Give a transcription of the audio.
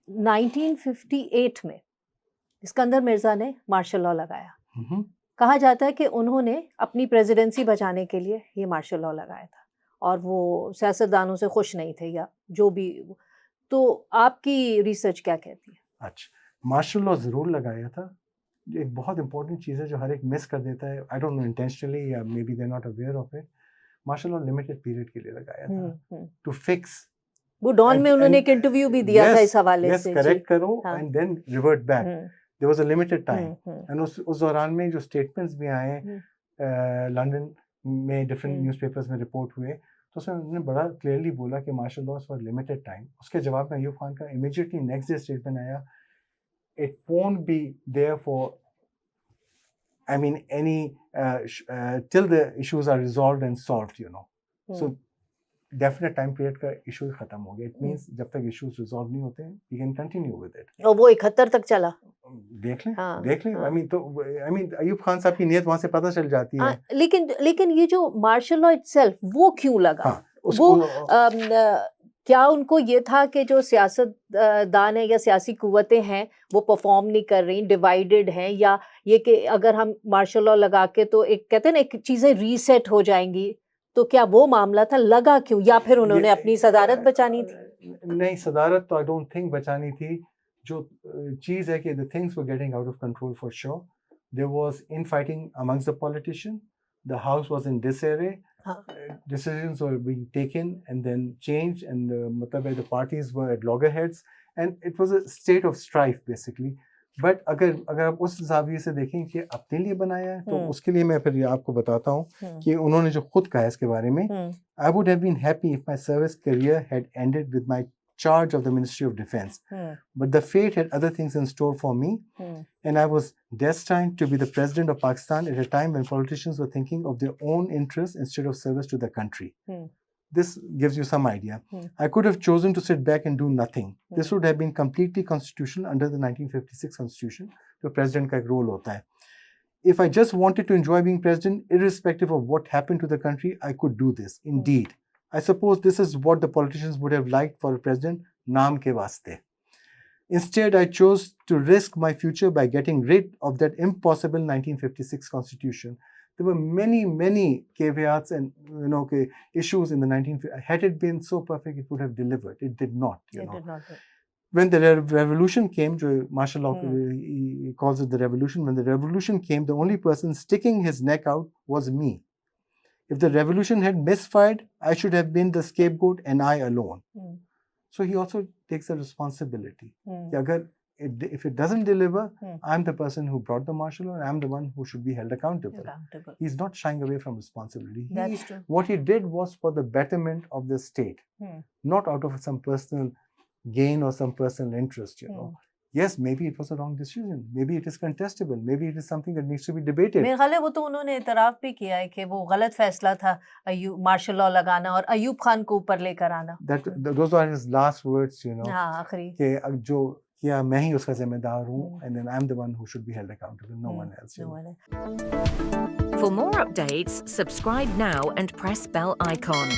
1958 में सिकंदर मिर्जा ने martial law लगाया। हम्म, कहा जाता है कि उन्होंने अपनी प्रेसिडेंसी बचाने के लिए ये मार्शल लॉ लगाया था और वो सियासतदानों से खुश नहीं थे या जो भी। तो आपकी रिसर्च क्या कहती है? अच्छा, मार्शल लॉ जरूर लगाया था। एक बहुत इंपॉर्टेंट चीज़ है जो हर एक मिस कर देता है, आई डोंट नो इंटेंशनली या maybe they not aware of it. Martial law limited period के लिए लगाया था टू फिक्स। वो डॉन में उन्होंने एक इंटरव्यू भी दिया था इस हवाले से। करेक्ट करो हाँ। And then revert back. There was a limited time hmm, and उस दौरान में जो स्टेटमेंट्स भी आए लंदन में डिफरेंट न्यूज़पेपर्स में रिपोर्ट हुए, तो उसमें उन्होंने बड़ा क्लियरली बोला कि martial laws for limited time. उसके जवाब में अयूब खान का इमीडिएटली नेक्स्ट डे स्टेटमेंट आया, it won't be there for I mean any till the issues are resolved and solved, you know. So definite time period का issue खत्म हो गया। It means जब तक issues resolve नहीं होते we can continue with it। और वो 71 तक चला। देख लें, हाँ, देख लें। हाँ। I mean अयूब खान साहब की नीयत वहाँ से पता चल जाती है। लेकिन ये जो मार्शल लॉ इटसेल्फ वो क्यों लगा? हाँ, वो क्या उनको ये था कि जो सियासतदान है या सियासी कुव्वतें हैं वो परफॉर्म नहीं कर रही, डिवाइडेड हैं, या ये कि अगर हम मार्शल लॉ लगा के तो एक कहते हैं ना एक चीजें रीसेट हो जाएंगी, तो क्या वो मामला था? लगा क्यों? या फिर उन्होंने अपनी सदारत बचानी थी? नहीं, सदारत तो आई डोंट थिंक बचानी थी। जो चीज़ है कि the things were getting out of control for sure. There was infighting amongst the politician, the house was in disarray, decisions were being taken and then changed, and the parties were at loggerheads and it was a state of strife basically। but अगर आप उस ज़ाविये से देखें कि अपने लिए बनाया है, तो उसके लिए मैं फिर आपको बताता हूँ कि उन्होंने जो खुद कहा है इसके बारे में, I would have been happy if my service career had ended with my charge of the Ministry of Defense, but the fate had other things in store for me, and I was destined to be the president of Pakistan at a time when politicians were thinking of their own interests instead of service to the country। This gives you some idea। I could have chosen to sit back and do nothing। This would have been completely constitutional under the 1956 constitution, जो president का एक role होता है। If I just wanted to enjoy being president, irrespective of what happened to the country, I could do this। Indeed, I suppose this is what the politicians would have liked for a president, naam ke waste। Instead, I chose to risk my future by getting rid of that impossible 1956 constitution। There were many caveats and issues in the 1950s. Had it been so perfect, it would have delivered. It did not. It did not. When the revolution came, martial law he calls it the revolution. When the revolution came, the only person sticking his neck out was me। If the revolution had misfired, I should have been the scapegoat and I alone। So he also takes the responsibility। If it doesn't deliver, I'm the person who brought the martial law and I'm the one who should be held accountable। He's not shying away from responsibility। That's true। What he did was for the betterment of the state, not out of some personal gain or some personal interest, you know। Yes, maybe it was a wrong decision, maybe it is contestable, maybe it is something that needs to be debated। मेरे ख्याल है वो तो उन्होंने इतराफ भी किया है कि वो गलत फैसला था मार्शल लॉ लगाना और अयूब खान को ऊपर लेकर आना। Those are his last words, you know। हाँ, आखिरी कि जो किया मैं ही उसका जिम्मेदार हूँ, and then I'm the one who should be held accountable, no one else। No one else। For more updates, subscribe now and press bell icon.